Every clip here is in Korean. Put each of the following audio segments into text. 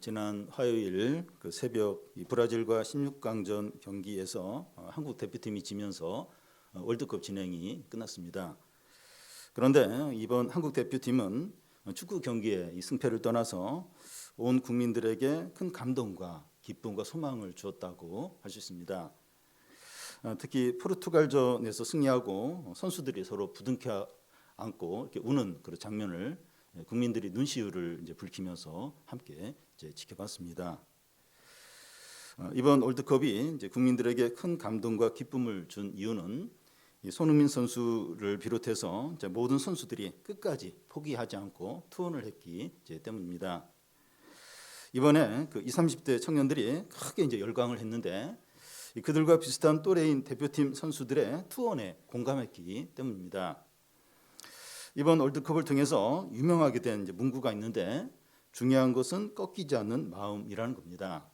지난 화요일 그 새벽 이 브라질과 16강전 경기에서 한국 대표팀이 지면서 월드컵 진행이 끝났습니다. 그런데 이번 한국 대표팀은 축구 경기에 이 승패를 떠나서 온 국민들에게 큰 감동과 기쁨과 소망을 주었다고 할 수 있습니다. 특히 포르투갈전에서 승리하고 선수들이 서로 부둥켜 안고 이렇게 우는 그런 장면을 국민들이 눈시울을 이제 붉히면서 함께 이제 지켜봤습니다. 이번 월드컵이 이제 국민들에게 큰 감동과 기쁨을 준 이유는 손흥민 선수를 비롯해서 이제 모든 선수들이 끝까지 포기하지 않고 투혼을 했기 때문입니다. 이번에 그 20, 30대 청년들이 크게 이제 열광을 했는데 그들과 비슷한 또래인 대표팀 선수들의 투혼에 공감했기 때문입니다. 이번 월드컵을 통해서 유명하게 된 이제 문구가 있는데 중요한 것은 꺾이지 않는 마음이라는 겁니다.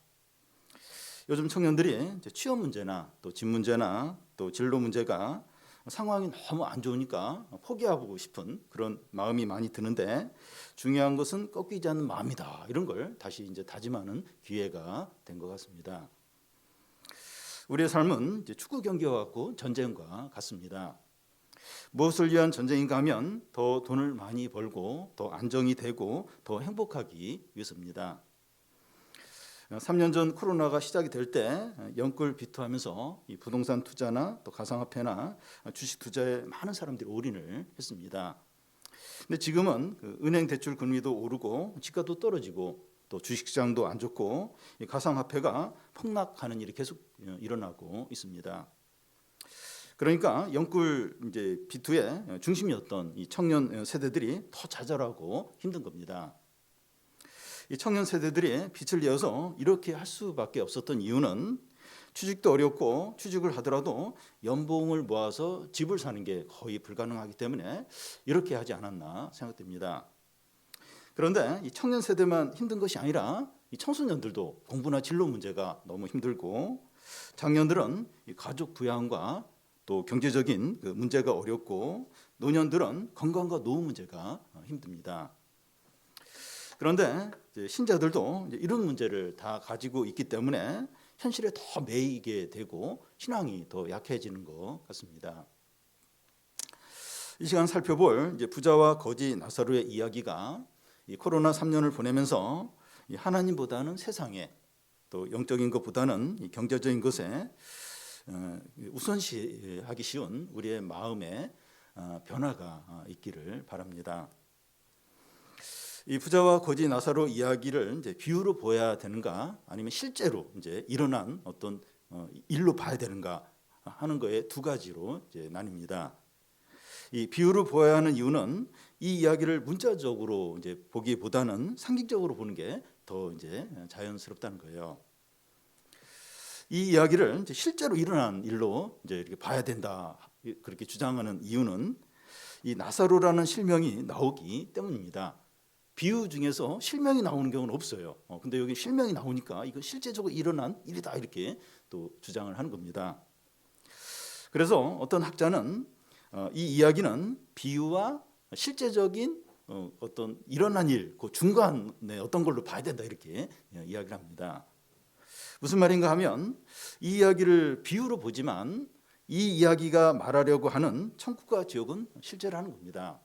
요즘 청년들이 이제 취업 문제나 또 집 문제나 또 진로 문제가 상황이 너무 안 좋으니까 포기하고 싶은 그런 마음이 많이 드는데 중요한 것은 꺾이지 않는 마음이다. 이런 걸 다시 이제 다짐하는 기회가 된 것 같습니다. 우리의 삶은 이제 축구 경기와 같고 전쟁과 같습니다. 무엇을 위한 전쟁인가 하면 더 돈을 많이 벌고 더 안정이 되고 더 행복하기 위해서입니다. 3년 전 코로나가 시작이 될 때 영끌 비투하면서 이 부동산 투자나 또 가상화폐나 주식 투자에 많은 사람들이 올인을 했습니다. 근데 지금은 그 은행 대출 금리도 오르고 집값도 떨어지고 또 주식시장도 안 좋고 이 가상화폐가 폭락하는 일이 계속 일어나고 있습니다. 그러니까 영끌 이제 비투의 중심이었던 이 청년 세대들이 더 좌절하고 힘든 겁니다. 이 청년 세대들이 빛을 내어서 이렇게 할 수밖에 없었던 이유는 취직도 어렵고 취직을 하더라도 연봉을 모아서 집을 사는 게 거의 불가능하기 때문에 이렇게 하지 않았나 생각됩니다. 그런데 이 청년 세대만 힘든 것이 아니라 이 청소년들도 공부나 진로 문제가 너무 힘들고 장년들은 이 가족 부양과 또 경제적인 그 문제가 어렵고 노년들은 건강과 노후 문제가 힘듭니다. 그런데 이제 신자들도 이제 이런 문제를 다 가지고 있기 때문에 현실에 더 매이게 되고 신앙이 더 약해지는 것 같습니다. 이 시간 살펴볼 이제 부자와 거지 나사로의 이야기가 이 코로나 3년을 보내면서 이 하나님보다는 세상에 또 영적인 것보다는 이 경제적인 것에 우선시하기 쉬운 우리의 마음에 변화가 있기를 바랍니다. 이 부자와 거지 나사로 이야기를 이제 비유로 보아야 되는가 아니면 실제로 이제 일어난 어떤 일로 봐야 되는가 하는 거에 두 가지로 이제 나뉩니다. 이 비유로 보아야 하는 이유는 이 이야기를 문자적으로 이제 보기보다는 상징적으로 보는 게 더 이제 자연스럽다는 거예요. 이 이야기를 이제 실제로 일어난 일로 이제 이렇게 봐야 된다 그렇게 주장하는 이유는 이 나사로라는 실명이 나오기 때문입니다. 비유 중에서 실명이 나오는 경우는 없어요. 근데 여기 실명이 나오니까 이거 실제적으로 일어난 일이다 이렇게 또 주장을 하는 겁니다. 그래서 어떤 학자는 이 이야기는 비유와 실제적인 어떤 일어난 일, 그 중간에 어떤 걸로 봐야 된다 이렇게 이야기를 합니다. 무슨 말인가 하면 이 이야기를 비유로 보지만 이 이야기가 말하려고 하는 천국과 지옥은 실제라는 겁니다.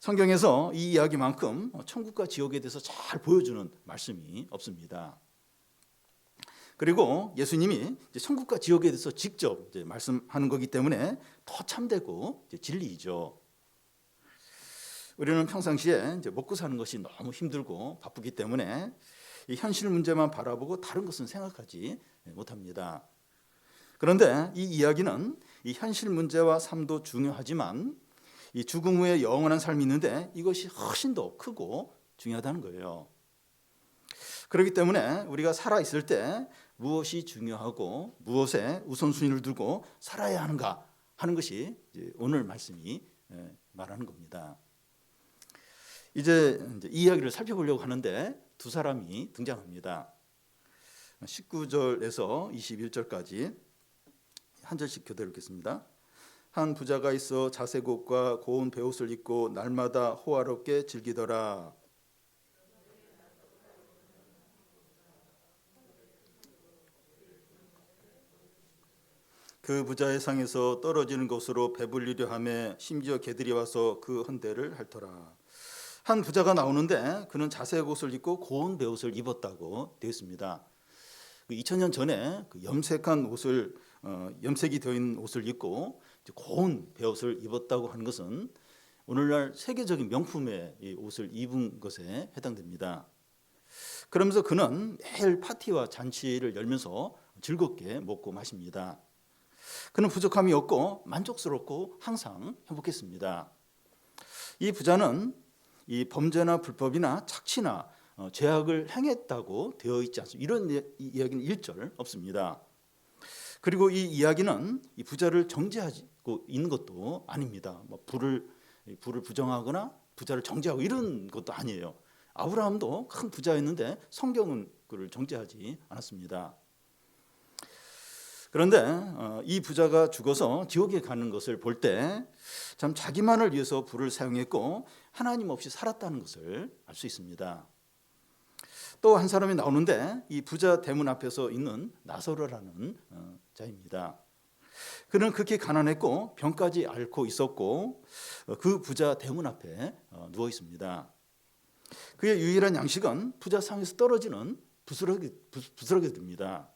성경에서 이 이야기만큼 천국과 지옥에 대해서 잘 보여주는 말씀이 없습니다. 그리고 예수님이 이제 천국과 지옥에 대해서 직접 이제 말씀하는 거기 때문에 더 참되고 이제 진리이죠. 우리는 평상시에 이제 먹고 사는 것이 너무 힘들고 바쁘기 때문에 이 현실 문제만 바라보고 다른 것은 생각하지 못합니다. 그런데 이 이야기는 이 현실 문제와 삶도 중요하지만 이 죽음 후에 영원한 삶이 있는데 이것이 훨씬 더 크고 중요하다는 거예요. 그렇기 때문에 우리가 살아있을 때 무엇이 중요하고 무엇에 우선순위를 두고 살아야 하는가 하는 것이 오늘 말씀이 말하는 겁니다. 이제 이 이야기를 살펴보려고 하는데 두 사람이 등장합니다. 19절에서 21절까지 한 절씩 교대로 읽겠습니다. 한 부자가 있어 자색 옷과 고운 베옷을 입고 날마다 호화롭게 즐기더라. 그 부자의 상에서 떨어지는 것으로 배불리려 하며 심지어 개들이 와서 그 헌대를 핥더라. 한 부자가 나오는데 그는 자색 옷을 입고 고운 베옷을 입었다고 되어 있습니다. 2000년 전에 그 염색한 옷을 염색이 되어 있는 옷을 입고 고운 베옷을 입었다고 하는 것은 오늘날 세계적인 명품의 이 옷을 입은 것에 해당됩니다. 그러면서 그는 매일 파티와 잔치를 열면서 즐겁게 먹고 마십니다. 그는 부족함이 없고 만족스럽고 항상 행복했습니다. 이 부자는 이 범죄나 불법이나 착취나 죄악을 행했다고 되어 있지 않습니다. 이런 이야기는 일절 없습니다. 그리고 이 이야기는 이 부자를 정죄하고 있는 것도 아닙니다. 뭐 부를 부정하거나 부자를 정죄하고 이런 것도 아니에요. 아브라함도 큰 부자였는데 성경은 그를 정죄하지 않았습니다. 그런데 이 부자가 죽어서 지옥에 가는 것을 볼 때 참 자기만을 위해서 부를 사용했고 하나님 없이 살았다는 것을 알 수 있습니다. 또 한 사람이 나오는데 이 부자 대문 앞에서 있는 나사로라는 자입니다. 그는 극히 가난했고 병까지 앓고 있었고 그 부자 대문 앞에 누워 있습니다. 그의 유일한 양식은 부자 상에서 떨어지는 부스러기들입니다.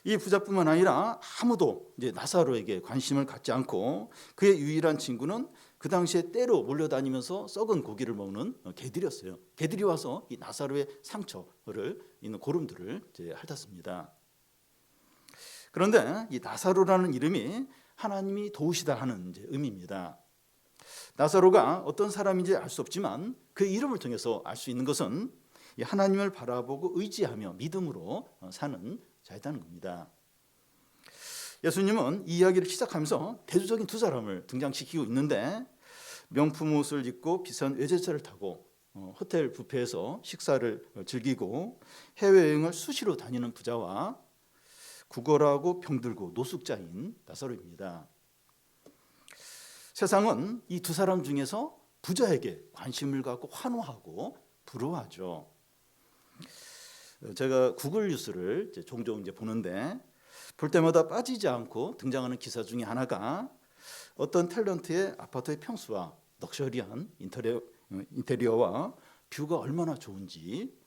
이 부자뿐만 아니라 아무도 이제 나사로에게 관심을 갖지 않고 그의 유일한 친구는 그 당시에 떼로 몰려다니면서 썩은 고기를 먹는 개들이었어요. 개들이 와서 이 나사로의 상처를 있는 고름들을 이제 핥았습니다. 그런데 이 나사로라는 이름이 하나님이 도우시다 하는 이제 의미입니다. 나사로가 어떤 사람인지 알 수 없지만 그 이름을 통해서 알 수 있는 것은 하나님을 바라보고 의지하며 믿음으로 사는 자였다는 겁니다. 예수님은 이 이야기를 시작하면서 대조적인 두 사람을 등장시키고 있는데 명품 옷을 입고 비싼 외제차를 타고 호텔 뷔페에서 식사를 즐기고 해외여행을 수시로 다니는 부자와 구걸하고 병들고 노숙자인 나사로입니다. 세상은 이 두 사람 중에서 부자에게 관심을 갖고 환호하고 부러워하죠. 제가 구글 뉴스를 종종 보는데 볼 때마다 빠지지 않고 등장하는 기사 중에 하나가 어떤 탤런트의 아파트의 평수와 럭셔리한 인테리어와 뷰가 얼마나 좋은지,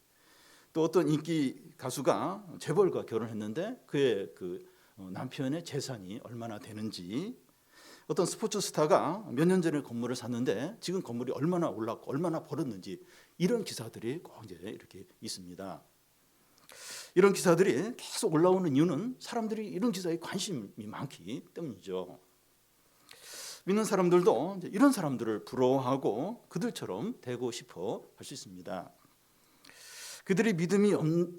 또 어떤 인기 가수가 재벌과 결혼했는데 그의 남편의 재산이 얼마나 되는지, 어떤 스포츠 스타가 몇 년 전에 건물을 샀는데 지금 건물이 얼마나 올랐고 얼마나 벌었는지, 이런 기사들이 꼭 이제 이렇게 있습니다. 이런 기사들이 계속 올라오는 이유는 사람들이 이런 기사에 관심이 많기 때문이죠. 믿는 사람들도 이런 사람들을 부러워하고 그들처럼 되고 싶어 할 수 있습니다. 그들이 믿음이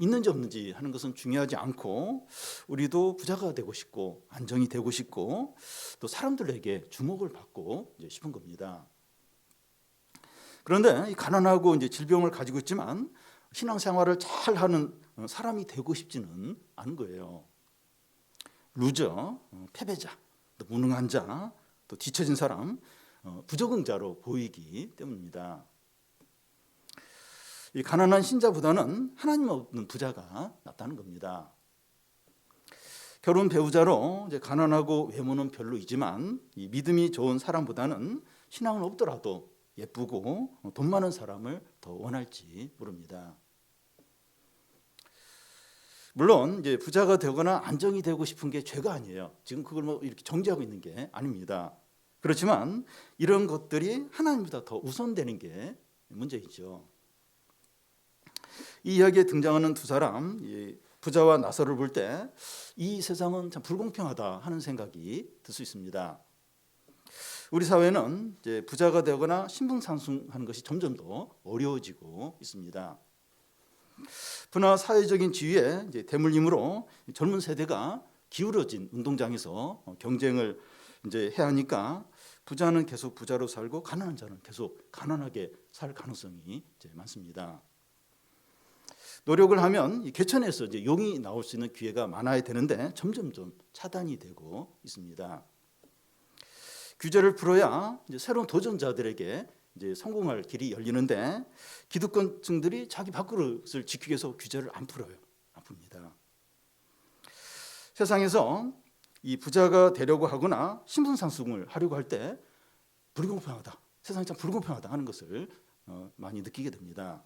있는지 없는지 하는 것은 중요하지 않고 우리도 부자가 되고 싶고 안정이 되고 싶고 또 사람들에게 주목을 받고 싶은 겁니다. 그런데 가난하고 질병을 가지고 있지만 신앙생활을 잘 하는 사람이 되고 싶지는 않은 거예요. 루저, 패배자, 또 무능한 자, 또 뒤처진 사람, 부적응자로 보이기 때문입니다. 이 가난한 신자보다는 하나님 없는 부자가 낫다는 겁니다. 결혼 배우자로 가난하고 외모는 별로이지만 이 믿음이 좋은 사람보다는 신앙은 없더라도 예쁘고 돈 많은 사람을 더 원할지 모릅니다. 물론 부자가 되거나 안정이 되고 싶은 게 죄가 아니에요. 지금 그걸 이렇게 정죄하고 있는 게 아닙니다. 그렇지만 이런 것들이 하나님보다 더 우선되는 게 문제이죠. 이 이야기에 등장하는 두 사람, 부자와 나사로를 볼 때 이 세상은 참 불공평하다 하는 생각이 들 수 있습니다. 우리 사회는 부자가 되거나 신분상승하는 것이 점점 더 어려워지고 있습니다. 분화 사회적인 지위에 대물림으로 젊은 세대가 기울어진 운동장에서 경쟁을 해야 하니까 부자는 계속 부자로 살고 가난한 자는 계속 가난하게 살 가능성이 많습니다. 노력을 하면 개천에서 용이 나올 수 있는 기회가 많아야 되는데 점점 차단이 되고 있습니다. 규제를 풀어야 새로운 도전자들에게 성공할 길이 열리는데 기득권층들이 자기 밥그릇을 지키기 위해서 규제를 안 풉니다. 세상에서 이 부자가 되려고 하거나 신분 상승을 하려고 할 때 불공평하다, 세상이 참 불공평하다 하는 것을 많이 느끼게 됩니다.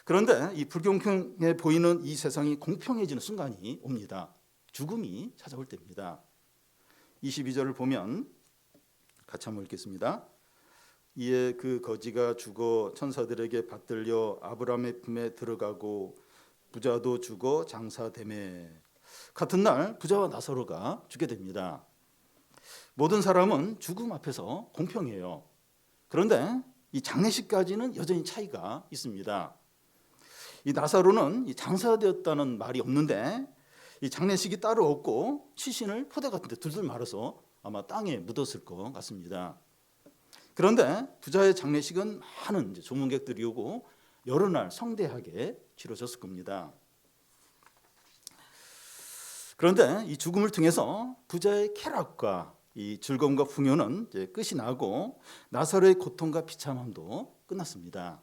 그런데 이 불공평해 보이는 이 세상이 공평해지는 순간이 옵니다. 죽음이 찾아올 때입니다. 22절을 보면 같이 한번 읽겠습니다. 이에 그 거지가 죽어 천사들에게 받들려 아브라함의 품에 들어가고 부자도 죽어 장사되매. 같은 날 부자와 나사로가 죽게 됩니다. 모든 사람은 죽음 앞에서 공평해요. 그런데 이 장례식까지는 여전히 차이가 있습니다. 이 나사로는 장사되었다는 말이 없는데 이 장례식이 따로 없고 시신을 포대 같은 데 둘둘 말아서 아마 땅에 묻었을 것 같습니다. 그런데 부자의 장례식은 많은 조문객들이 오고 여러 날 성대하게 치러졌을 겁니다. 그런데 이 죽음을 통해서 부자의 쾌락과 이 즐거움과 풍요는 이제 끝이 나고 나사로의 고통과 비참함도 끝났습니다.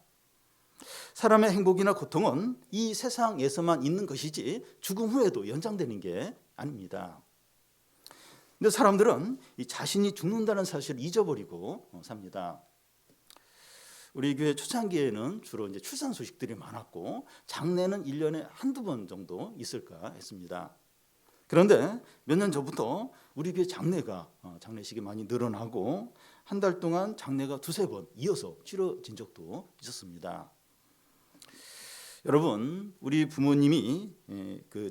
사람의 행복이나 고통은 이 세상에서만 있는 것이지 죽음 후에도 연장되는 게 아닙니다. 근데 사람들은 이 자신이 죽는다는 사실을 잊어버리고 삽니다. 우리 교회 초창기에는 주로 이제 출산 소식들이 많았고 장례는 1년에 한두 번 정도 있을까 했습니다. 그런데 몇 년 전부터 우리 교회 장례식이 많이 늘어나고 한 달 동안 장례가 두세 번 이어서 치러진 적도 있었습니다. 여러분, 우리 부모님의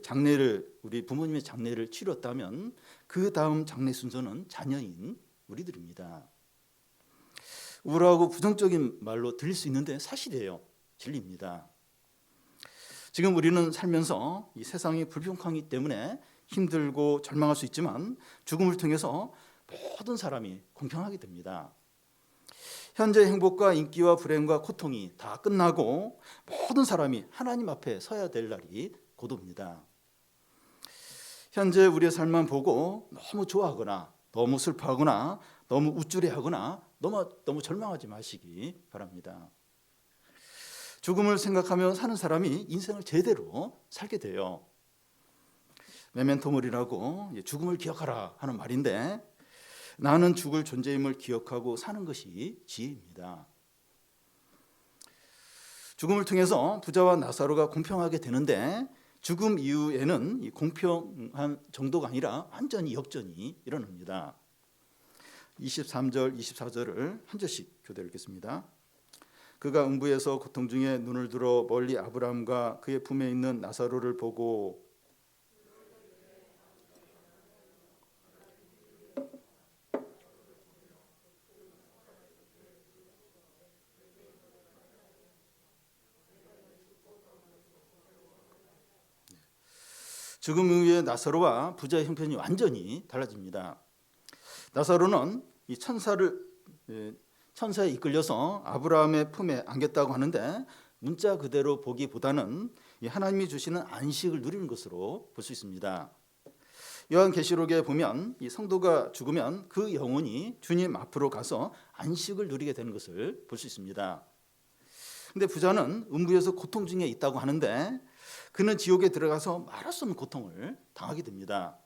장례를 치렀다면 그 다음 장례 순서는 자녀인 우리들입니다. 우울하고 부정적인 말로 들릴 수 있는데 사실이에요. 진리입니다. 지금 우리는 살면서 이 세상이 불평하기 때문에 힘들고 절망할 수 있지만 죽음을 통해서 모든 사람이 공평하게 됩니다. 현재 행복과 인기와 불행과 고통이 다 끝나고 모든 사람이 하나님 앞에 서야 될 날이 곧 옵니다. 현재 우리의 삶만 보고 너무 좋아하거나 너무 슬퍼하거나 너무 우쭐해하거나 너무 절망하지 마시기 바랍니다. 죽음을 생각하며 사는 사람이 인생을 제대로 살게 돼요. 메멘토 모리라고 죽음을 기억하라 하는 말인데 나는 죽을 존재임을 기억하고 사는 것이 지혜입니다. 죽음을 통해서 부자와 나사로가 공평하게 되는데 죽음 이후에는 이 공평한 정도가 아니라 완전히 역전이 일어납니다. 23절, 24절을 한 절씩 교대 읽겠습니다. 그가 음부에서 고통 중에 눈을 들어 멀리 아브라함과 그의 품에 있는 나사로를 보고 죽음 이후에 나사로와 부자의 형편이 완전히 달라집니다. 나사로는 이 천사에 이끌려서 아브라함의 품에 안겼다고 하는데 문자 그대로 보기보다는 하나님이 주시는 안식을 누리는 것으로 볼 수 있습니다. 요한계시록에 보면 이 성도가 죽으면 그 영혼이 주님 앞으로 가서 안식을 누리게 되는 것을 볼 수 있습니다. 근데 부자는 음부에서 고통 중에 있다고 하는데 그는 지옥에 들어가서 말할 수 없는 고통을 당하게 됩니다.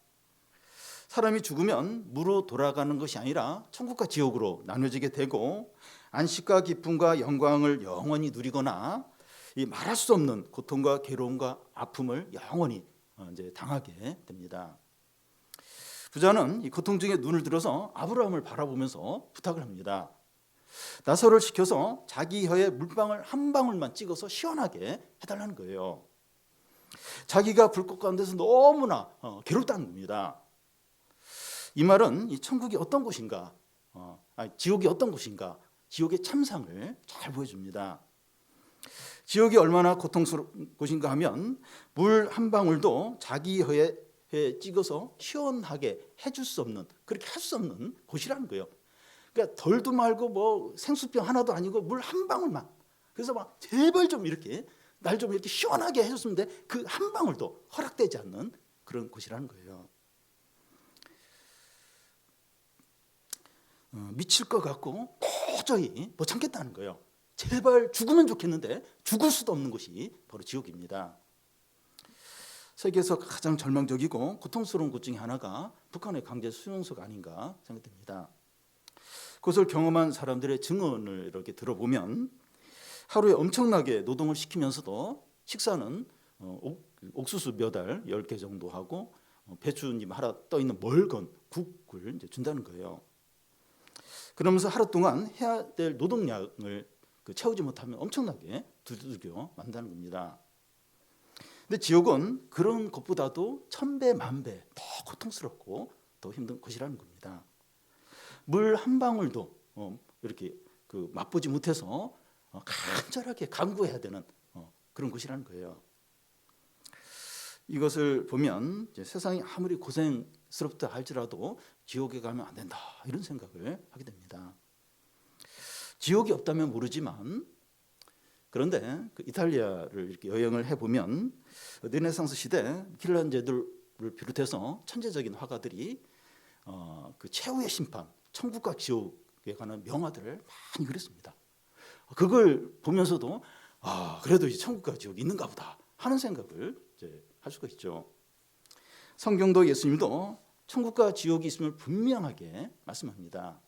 사람이 죽으면 무로 돌아가는 것이 아니라 천국과 지옥으로 나눠지게 되고 안식과 기쁨과 영광을 영원히 누리거나 이 말할 수 없는 고통과 괴로움과 아픔을 영원히 이제 당하게 됩니다. 부자는 이 고통 중에 눈을 들어서 아브라함을 바라보면서 부탁을 합니다. 나사로를 시켜서 자기 혀에 물방울 한 방울만 찍어서 시원하게 해달라는 거예요. 자기가 불꽃 가운데서 너무나 괴롭다는 겁니다. 이 말은 이 천국이 어떤 곳인가, 지옥이 어떤 곳인가, 지옥의 참상을 잘 보여줍니다. 지옥이 얼마나 고통스러운 곳인가 하면 물 한 방울도 자기 혀에 찍어서 시원하게 해줄 수 없는, 그렇게 할 수 없는 곳이라는 거예요. 그러니까 덜도 말고 뭐 생수병 하나도 아니고 물 한 방울만. 그래서 막 제발 좀 이렇게 날 좀 이렇게 시원하게 해줬으면 돼. 그 한 방울도 허락되지 않는 그런 곳이라는 거예요. 미칠 것 같고 도저히 못 참겠다는 거예요. 제발 죽으면 좋겠는데 죽을 수도 없는 곳이 바로 지옥입니다. 세계에서 가장 절망적이고 고통스러운 곳 중에 하나가 북한의 강제 수용소가 아닌가 생각됩니다. 그것을 경험한 사람들의 증언을 이렇게 들어보면 하루에 엄청나게 노동을 시키면서도 식사는 옥수수 몇 알 10개 정도 하고 배추잎 하나 떠 있는 멀건 국을 이제 준다는 거예요. 그러면서 하루 동안 해야 될 노동량을 채우지 못하면 엄청나게 두들겨 만다는 겁니다. 근데 지옥은 그런 것보다도 1000배, 10,000배 더 고통스럽고 더 힘든 것이라는 겁니다. 물 한 방울도 이렇게 맛보지 못해서 간절하게 간구해야 되는 그런 곳이라는 거예요. 이것을 보면 이제 세상이 아무리 고생스럽다 할지라도 지옥에 가면 안 된다 이런 생각을 하게 됩니다. 지옥이 없다면 모르지만 그런데 이탈리아를 이렇게 여행을 해보면 르네상스 시대 미켈란젤로를 비롯해서 천재적인 화가들이 그 최후의 심판, 천국과 지옥에 관한 명화들을 많이 그렸습니다. 그걸 보면서도 그래도 이 천국과 지옥이 있는가 보다 하는 생각을 이제 할 수가 있죠. 성경도 예수님도 천국과 지옥이 있음을 분명하게 말씀합니다.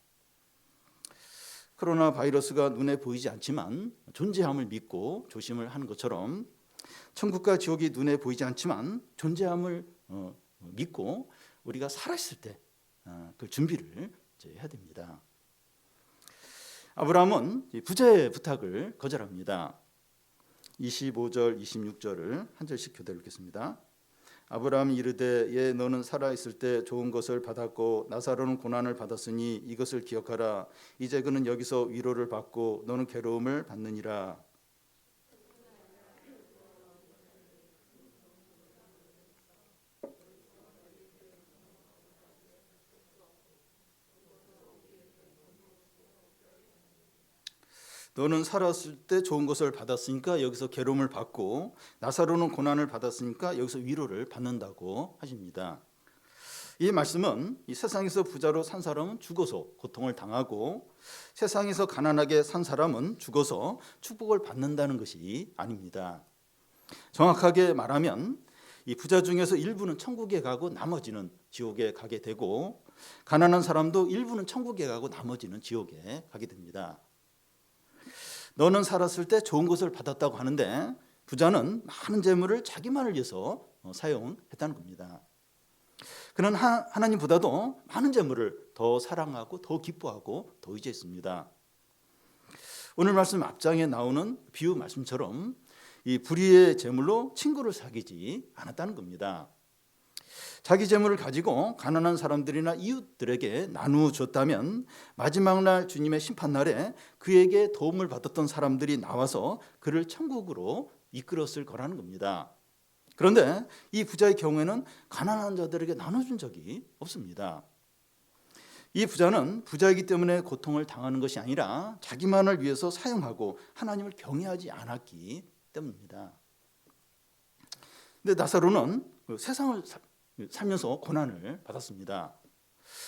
코로나 바이러스가 눈에 보이지 않지만 존재함을 믿고 조심을 하는 것처럼 천국과 지옥이 눈에 보이지 않지만 존재함을 믿고 우리가 살아있을 때 그 준비를 이제 해야 됩니다. 아브라함은 부자의 부탁을 거절합니다. 25절, 26절을 한 절씩 교대로 읽겠습니다. 아브라함이 이르되 예 너는 살아있을 때 좋은 것을 받았고 나사로는 고난을 받았으니 이것을 기억하라. 이제 그는 여기서 위로를 받고 너는 괴로움을 받느니라. 너는 살았을 때 좋은 것을 받았으니까 여기서 괴로움을 받고 나사로는 고난을 받았으니까 여기서 위로를 받는다고 하십니다. 이 말씀은 이 세상에서 부자로 산 사람은 죽어서 고통을 당하고 세상에서 가난하게 산 사람은 죽어서 축복을 받는다는 것이 아닙니다. 정확하게 말하면 이 부자 중에서 일부는 천국에 가고 나머지는 지옥에 가게 되고 가난한 사람도 일부는 천국에 가고 나머지는 지옥에 가게 됩니다. 너는 살았을 때 좋은 것을 받았다고 하는데 부자는 많은 재물을 자기만을 위해서 사용했다는 겁니다. 그는 하나님보다도 많은 재물을 더 사랑하고 더 기뻐하고 더 의지했습니다. 오늘 말씀 앞장에 나오는 비유 말씀처럼 이 불의의 재물로 친구를 사귀지 않았다는 겁니다. 자기 재물을 가지고 가난한 사람들이나 이웃들에게 나누어 줬다면 마지막 날 주님의 심판날에 그에게 도움을 받았던 사람들이 나와서 그를 천국으로 이끌었을 거라는 겁니다. 그런데 이 부자의 경우에는 가난한 자들에게 나눠준 적이 없습니다. 이 부자는 부자이기 때문에 고통을 당하는 것이 아니라 자기만을 위해서 사용하고 하나님을 경외하지 않았기 때문입니다. 근데 나사로는 세상을 살면서 고난을 받았습니다.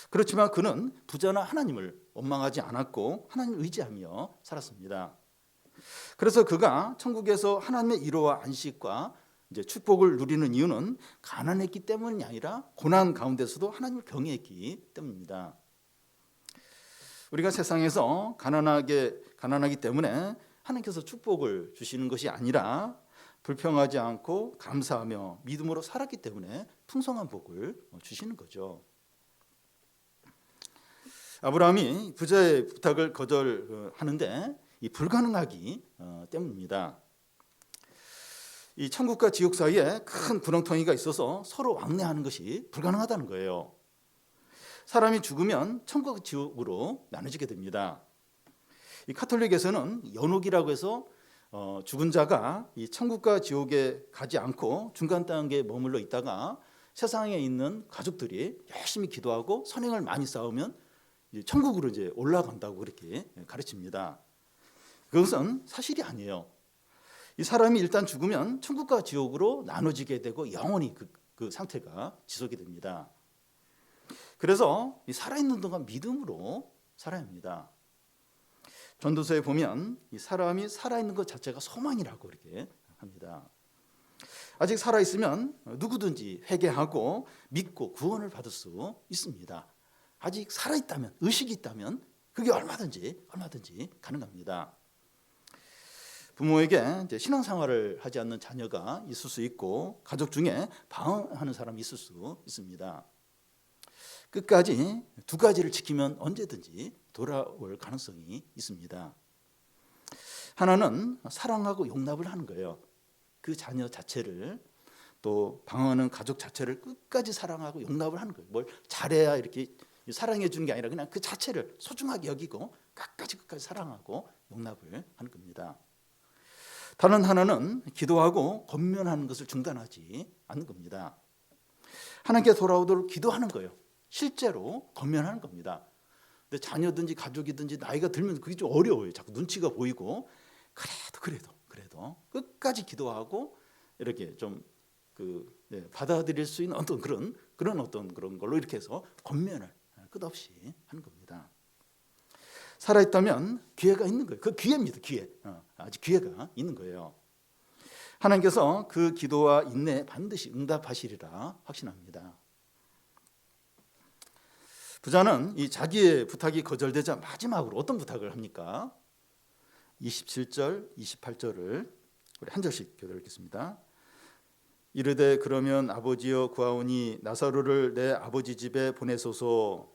그렇지만 그는 부자나 하나님을 원망하지 않았고 하나님을 의지하며 살았습니다. 그래서 그가 천국에서 하나님의 위로와 안식과 이제 축복을 누리는 이유는 가난했기 때문이 아니라 고난 가운데서도 하나님을 경외했기 때문입니다. 우리가 세상에서 가난하기 때문에 하나님께서 축복을 주시는 것이 아니라 불평하지 않고 감사하며 믿음으로 살았기 때문에 풍성한 복을 주시는 거죠. 아브라함이 부자의 부탁을 거절하는데 이 불가능하기 때문입니다. 이 천국과 지옥 사이에 큰 구렁텅이가 있어서 서로 왕래하는 것이 불가능하다는 거예요. 사람이 죽으면 천국과 지옥으로 나눠지게 됩니다. 이 카톨릭에서는 연옥이라고 해서 죽은 자가 이 천국과 지옥에 가지 않고 중간 단계에 머물러 있다가 세상에 있는 가족들이 열심히 기도하고 선행을 많이 쌓으면 천국으로 이제 올라간다고 그렇게 가르칩니다. 그것은 사실이 아니에요. 이 사람이 일단 죽으면 천국과 지옥으로 나눠지게 되고 영원히 그 상태가 지속이 됩니다. 그래서 이 살아있는 동안 믿음으로 살아야 합니다. 전도서에 보면 이 사람이 살아있는 것 자체가 소망이라고 이렇게 합니다. 아직 살아있으면 누구든지 회개하고 믿고 구원을 받을 수 있습니다. 아직 살아있다면, 의식이 있다면 그게 얼마든지 가능합니다. 부모에게 이제 신앙생활을 하지 않는 자녀가 있을 수 있고 가족 중에 방황하는 사람이 있을 수 있습니다. 끝까지 두 가지를 지키면 언제든지 돌아올 가능성이 있습니다. 하나는 사랑하고 용납을 하는 거예요. 그 자녀 자체를, 또 방황하는 가족 자체를 끝까지 사랑하고 용납을 하는 거예요. 뭘 잘해야 이렇게 사랑해 주는 게 아니라 그냥 그 자체를 소중하게 여기고 끝까지 사랑하고 용납을 하는 겁니다. 다른 하나는 기도하고 권면하는 것을 중단하지 않는 겁니다. 하나님께 돌아오도록 기도하는 거예요. 실제로 권면하는 겁니다. 근데 자녀든지 가족이든지 나이가 들면 그게 좀 어려워요. 자꾸 눈치가 보이고 그래도 끝까지 기도하고 이렇게 좀 받아들일 수 있는 어떤 그런 걸로 이렇게 해서 권면을 끝없이 하는 겁니다. 살아있다면 기회가 있는 거예요. 그 기회입니다. 기회. 아직 기회가 있는 거예요. 하나님께서 그 기도와 인내에 반드시 응답하시리라 확신합니다. 부자는 이 자기의 부탁이 거절되자 마지막으로 어떤 부탁을 합니까? 27절, 28절을 우리 한 절씩 교독 읽겠습니다. 이르되 그러면 아버지여 구하오니 나사로를 내 아버지 집에 보내소서.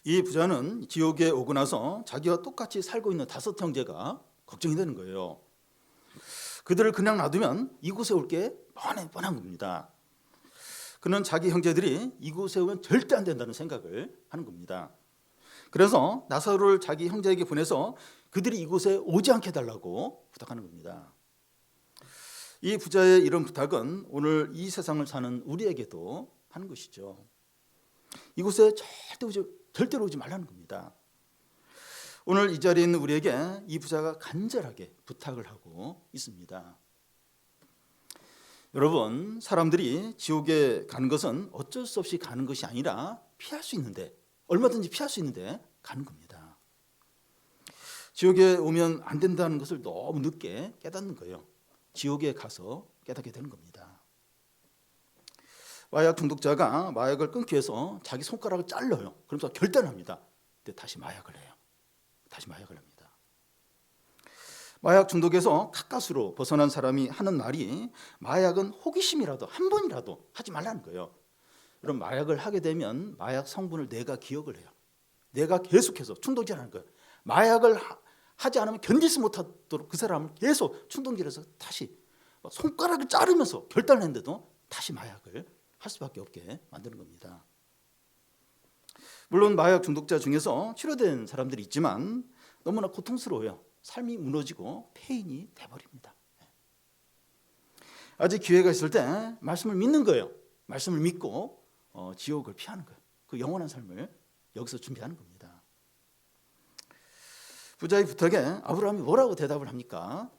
이 부자는 지옥에 오고 나서 자기와 똑같이 살고 있는 5 형제가 걱정이 되는 거예요. 그들을 그냥 놔두면 이곳에 올 게 뻔한 겁니다. 그는 자기 형제들이 이곳에 오면 절대 안 된다는 생각을 하는 겁니다. 그래서 나사로를 자기 형제에게 보내서 그들이 이곳에 오지 않게 해달라고 부탁하는 겁니다. 이 부자의 이런 부탁은 오늘 이 세상을 사는 우리에게도 하는 것이죠. 이곳에 절대로 오지 말라는 겁니다. 오늘 이 자리에 있는 우리에게 이 부자가 간절하게 부탁을 하고 있습니다. 여러분, 사람들이 지옥에 가는 것은 어쩔 수 없이 가는 것이 아니라 얼마든지 피할 수 있는데 가는 겁니다. 지옥에 오면 안 된다는 것을 너무 늦게 깨닫는 거예요. 지옥에 가서 깨닫게 되는 겁니다. 마약 중독자가 마약을 끊기 위해서 자기 손가락을 잘라요. 그러면서 결단합니다. 근데 다시 마약을 해요. 다시 마약을 합니다. 마약 중독에서 가까스로 벗어난 사람이 하는 말이 마약은 호기심이라도 한 번이라도 하지 말라는 거예요. 그럼 마약을 하게 되면 마약 성분을 내가 기억을 해요. 내가 계속해서 충동질하는 거예요. 마약을 하지 않으면 견디지 못하도록 그 사람은 계속 충동질해서 다시 손가락을 자르면서 결단을 했는데도 다시 마약을 할 수밖에 없게 만드는 겁니다. 물론 마약 중독자 중에서 치료된 사람들이 있지만 너무나 고통스러워요. 삶이 무너지고 폐인이 돼버립니다. 아직 기회가 있을 때 말씀을 믿는 거예요. 말씀을 믿고 지옥을 피하는 거예요. 그 영원한 삶을 여기서 준비하는 겁니다. 부자의 부탁에 아브라함이 뭐라고 대답을 합니까?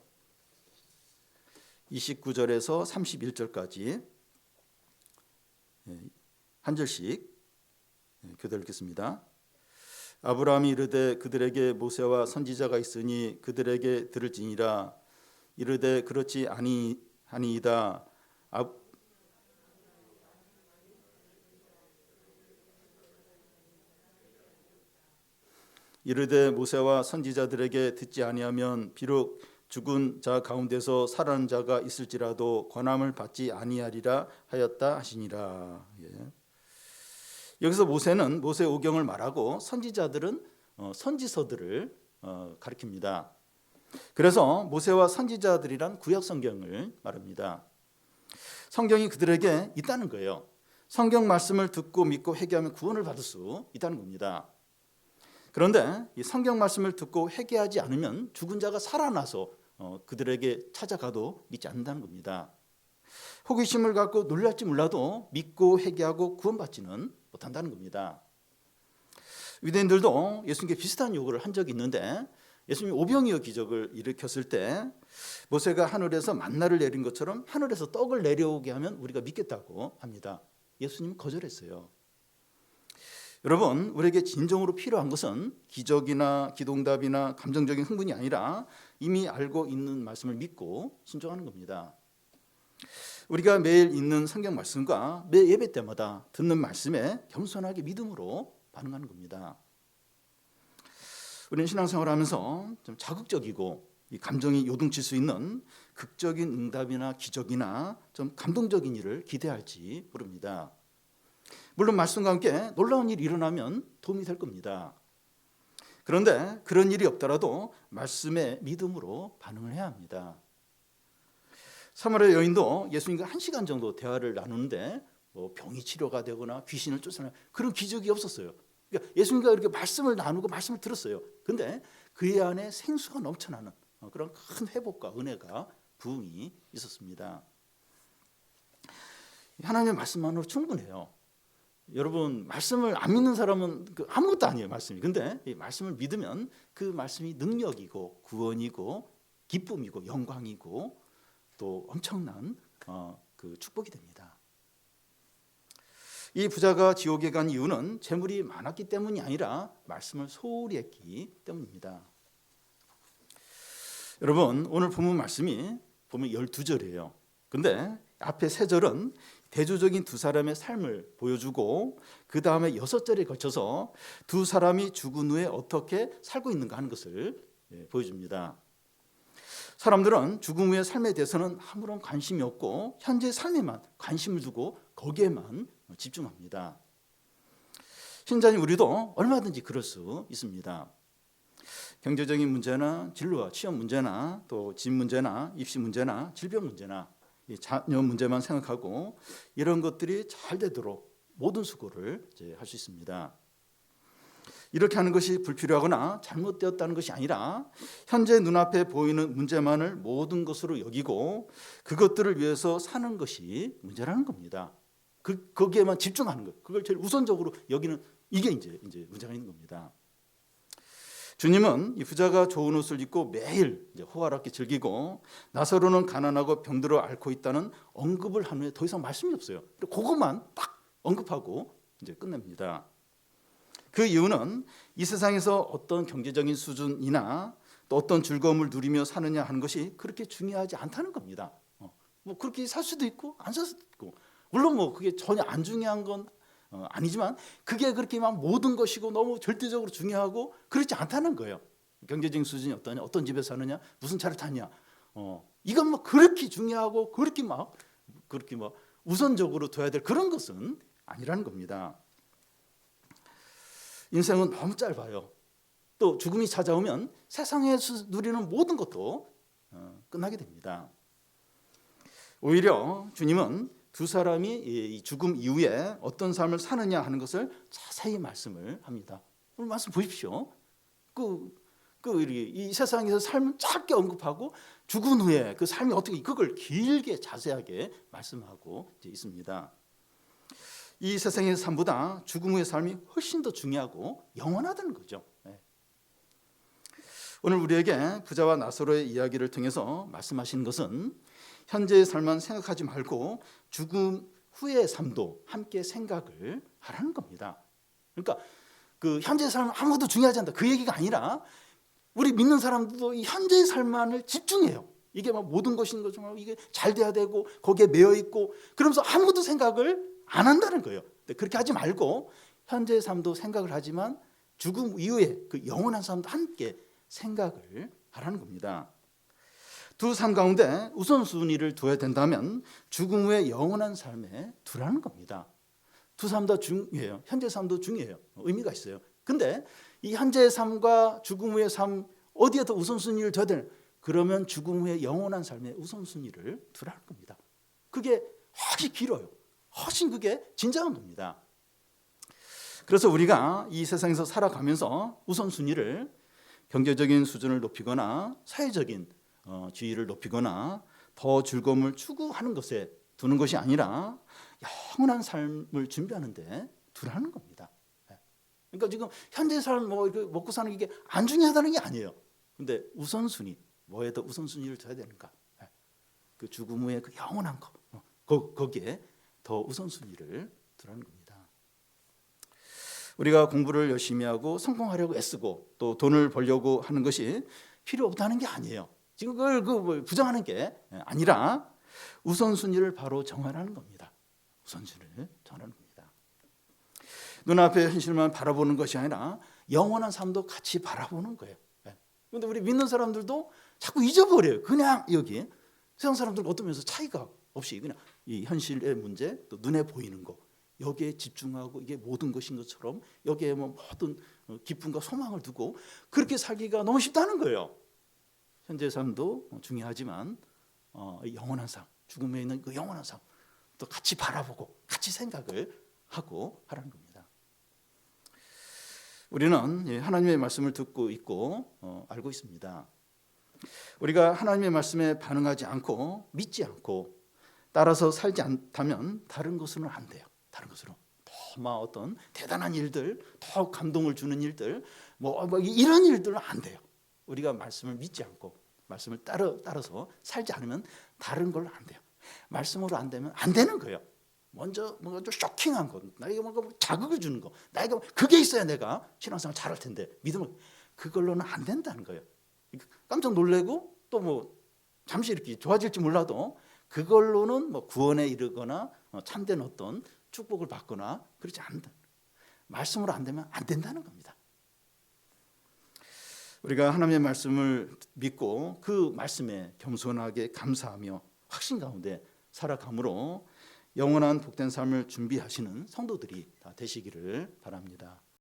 29절에서 31절까지 한 절씩 교대 읽겠습니다. 아브라함이 이르되 그들에게 모세와 선지자가 있으니 그들에게 들을지니라. 이르되 그렇지 아니이다. 이르되 모세와 선지자들에게 듣지 아니하면 비록 죽은 자 가운데서 살아난 자가 있을지라도 권함을 받지 아니하리라 하였다 하시니라. 여기서 모세는 모세 오경을 말하고 선지자들은 선지서들을 가리킵니다. 그래서 모세와 선지자들이란 구약 성경을 말합니다. 성경이 그들에게 있다는 거예요. 성경 말씀을 듣고 믿고 회개하면 구원을 받을 수 있다는 겁니다. 그런데 이 성경 말씀을 듣고 회개하지 않으면 죽은 자가 살아나서 그들에게 찾아가도 믿지 않는다는 겁니다. 호기심을 갖고 놀랄지 몰라도 믿고 회개하고 구원받지는 못한다는 겁니다. 유대인들도 예수님께 비슷한 요구를 한 적이 있는데 예수님이 오병이어 기적을 일으켰을 때 모세가 하늘에서 만나를 내린 것처럼 하늘에서 떡을 내려오게 하면 우리가 믿겠다고 합니다. 예수님은 거절했어요. 여러분, 우리에게 진정으로 필요한 것은 기적이나 기도응답이나 감정적인 흥분이 아니라 이미 알고 있는 말씀을 믿고 순종하는 겁니다. 우리가 매일 읽는 성경 말씀과 매 예배 때마다 듣는 말씀에 겸손하게 믿음으로 반응하는 겁니다. 우리는 신앙생활을 하면서 좀 자극적이고 이 감정이 요동칠 수 있는 극적인 응답이나 기적이나 좀 감동적인 일을 기대할지 모릅니다. 물론 말씀과 함께 놀라운 일이 일어나면 도움이 될 겁니다. 그런데 그런 일이 없더라도 말씀에 믿음으로 반응을 해야 합니다. 사마리아 여인도 예수님과 1시간 정도 대화를 나누는데 병이 치료가 되거나 귀신을 쫓아내는 그런 기적이 없었어요. 그러니까 예수님과 이렇게 말씀을 나누고 말씀을 들었어요. 근데 그의 안에 생수가 넘쳐나는 그런 큰 회복과 은혜가 부흥이 있었습니다. 하나님의 말씀만으로 충분해요. 여러분, 말씀을 안 믿는 사람은 아무것도 아니에요, 말씀이. 근데 이 말씀을 믿으면 그 말씀이 능력이고 구원이고 기쁨이고 영광이고 또 엄청난 그 축복이 됩니다. 이 부자가 지옥에 간 이유는 재물이 많았기 때문이 아니라 말씀을 소홀히 했기 때문입니다. 여러분, 오늘 본문 말씀이 보면 12절이에요. 근데 앞에 3절은 대조적인 두 사람의 삶을 보여주고 그 다음에 6절에 걸쳐서 두 사람이 죽은 후에 어떻게 살고 있는가 하는 것을 보여줍니다. 사람들은 죽음 후의 삶에 대해서는 아무런 관심이 없고 현재 삶에만 관심을 두고 거기에만 집중합니다. 신자인 우리도 얼마든지 그럴 수 있습니다. 경제적인 문제나 진로와 취업 문제나 또 집 문제나 입시 문제나 질병 문제나 자녀 문제만 생각하고 이런 것들이 잘 되도록 모든 수고를 할 수 있습니다. 이렇게 하는 것이 불필요하거나 잘못되었다는 것이 아니라 현재 눈앞에 보이는 문제만을 모든 것으로 여기고 그것들을 위해서 사는 것이 문제라는 겁니다. 거기에만 집중하는 것, 그걸 제일 우선적으로 여기는 이게 이제 문제가 있는 겁니다. 주님은 이 부자가 좋은 옷을 입고 매일 호화롭게 즐기고 나사로는 가난하고 병들어 앓고 있다는 언급을 한 후에 더 이상 말씀이 없어요. 그것만 딱 언급하고 이제 끝냅니다. 그 이유는 이 세상에서 어떤 경제적인 수준이나 또 어떤 즐거움을 누리며 사느냐 하는 것이 그렇게 중요하지 않다는 겁니다. 뭐 그렇게 살 수도 있고 안 살 수도 있고 물론 뭐 그게 전혀 안 중요한 건 아니지만 그게 그렇게 막 모든 것이고 너무 절대적으로 중요하고 그렇지 않다는 거예요. 경제적인 수준이 어떠냐, 어떤 집에 사느냐, 무슨 차를 타냐, 이건 뭐 그렇게 중요하고 그렇게 막 우선적으로 둬야 될 그런 것은 아니라는 겁니다. 인생은 너무 짧아요. 또 죽음이 찾아오면 세상에서 누리는 모든 것도 끝나게 됩니다. 오히려 주님은 두 사람이 이 죽음 이후에 어떤 삶을 사느냐 하는 것을 자세히 말씀을 합니다. 오늘 말씀 보십시오. 이 세상에서 삶을 짧게 언급하고 죽은 후에 그 삶이 어떻게 그걸 길게 자세하게 말씀하고 있습니다. 이 세상의 삶보다 죽음 후의 삶이 훨씬 더 중요하고 영원하다는 거죠. 오늘 우리에게 부자와 나사로의 이야기를 통해서 말씀하시는 것은 현재의 삶만 생각하지 말고 죽음 후의 삶도 함께 생각을 하라는 겁니다. 그러니까 그 현재의 삶은 아무것도 중요하지 않다 그 얘기가 아니라 우리 믿는 사람들도 이 현재의 삶만을 집중해요. 이게 막 모든 것인 거지만 이게 잘 돼야 되고 거기에 매여 있고 그러면서 아무것도 생각을 안 한다는 거예요. 그렇게 하지 말고 현재의 삶도 생각을 하지만 죽음 이후에 그 영원한 삶도 함께 생각을 하라는 겁니다. 두 삶 가운데 우선순위를 둬야 된다면 죽음 후의 영원한 삶에 두라는 겁니다. 두 삶 다 중요해요. 현재 삶도 중요해요. 의미가 있어요. 근데 이 현재의 삶과 죽음 후의 삶 어디에 더 우선순위를 둬야 되나? 그러면 죽음 후의 영원한 삶에 우선순위를 두라는 겁니다. 그게 훨씬 길어요. 훨씬 그게 진정한 겁니다. 그래서 우리가 이 세상에서 살아가면서 우선순위를 경제적인 수준을 높이거나 사회적인 지위를 높이거나 더 즐거움을 추구하는 것에 두는 것이 아니라 영원한 삶을 준비하는 데 두라는 겁니다. 그러니까 지금 현재 삶 먹고 사는 게 안 중요하다는 게 아니에요. 근데 우선순위, 뭐에 더 우선순위를 둬야 되는가? 그 죽음 후에 그 영원한 거기에 더 우선순위를 두라는 겁니다. 우리가 공부를 열심히 하고 성공하려고 애쓰고 또 돈을 벌려고 하는 것이 필요 없다는 게 아니에요. 지금 그걸 부정하는 게 아니라 우선순위를 바로 정하라는 겁니다. 우선순위를 정하는 겁니다. 눈앞의 현실만 바라보는 것이 아니라 영원한 삶도 같이 바라보는 거예요. 그런데 우리 믿는 사람들도 자꾸 잊어버려요. 그냥 여기 세상 사람들과 어떤 면에서 차이가 없이 그냥 이 현실의 문제, 또 눈에 보이는 거 여기에 집중하고 이게 모든 것인 것처럼 여기에 모든 기쁨과 소망을 두고 그렇게 살기가 너무 쉽다는 거예요. 현재 삶도 중요하지만 영원한 삶, 죽음에 있는 그 영원한 삶 또 같이 바라보고 같이 생각을 하고 하라는 겁니다. 우리는 하나님의 말씀을 듣고 있고 알고 있습니다. 우리가 하나님의 말씀에 반응하지 않고 믿지 않고 따라서 살지 않다면 다른 것으로는 안 돼요. 다른 것으로 더 어떤 대단한 일들, 더 감동을 주는 일들, 이런 일들은 안 돼요. 우리가 말씀을 믿지 않고 말씀을 따라서 살지 않으면 다른 걸로 안 돼요. 말씀으로 안 되면 안 되는 거예요. 먼저 뭔가 좀 쇼킹한 거, 나에게 뭔가 자극을 주는 거, 나에게 그게 있어야 내가 신앙생활 잘할 텐데 믿음을 그걸로는 안 된다는 거예요. 깜짝 놀래고 또 잠시 이렇게 좋아질지 몰라도 그걸로는 구원에 이르거나 참된 어떤 축복을 받거나 그렇지 않다. 말씀으로 안 되면 안 된다는 겁니다. 우리가 하나님의 말씀을 믿고 그 말씀에 겸손하게 감사하며 확신 가운데 살아감으로 영원한 복된 삶을 준비하시는 성도들이 다 되시기를 바랍니다.